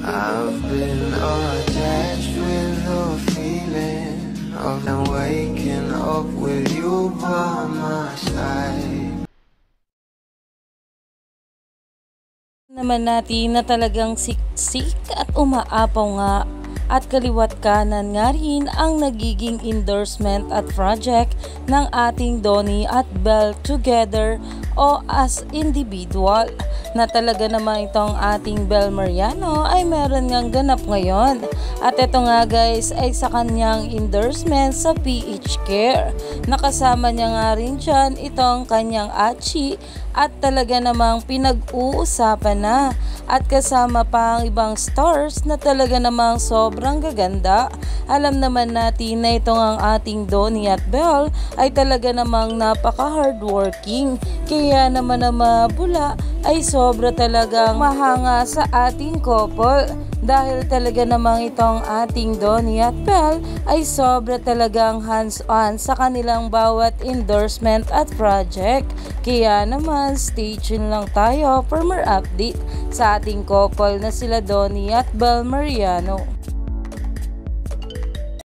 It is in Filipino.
I've been attached with the feeling of waking up with you by my side. Naman natin na talagang siksik at umaapaw nga at kaliwat kanan nga rin ang nagiging endorsement at project ng ating Donnie at Belle together o as individual, na talaga naman itong ating Belle Mariano ay meron ngang ganap ngayon. At ito nga guys ay sa kanyang endorsement sa PH Care. Nakasama niya nga rin dyan itong kanyang Achi at talaga namang pinag-uusapan na. At kasama pa ang ibang stars na talaga namang sobrang gaganda. Alam naman natin na itong ang ating Donnie at Belle ay talaga namang napaka-hardworking. Kaya naman na mabula ay sobra talagang mahanga sa ating couple. Dahil talaga namang itong ating Donnie at Belle ay sobra talagang hands-on sa kanilang bawat endorsement at project. Kaya naman stay tuned lang tayo for more update sa ating couple na sila Donnie at Belle Mariano.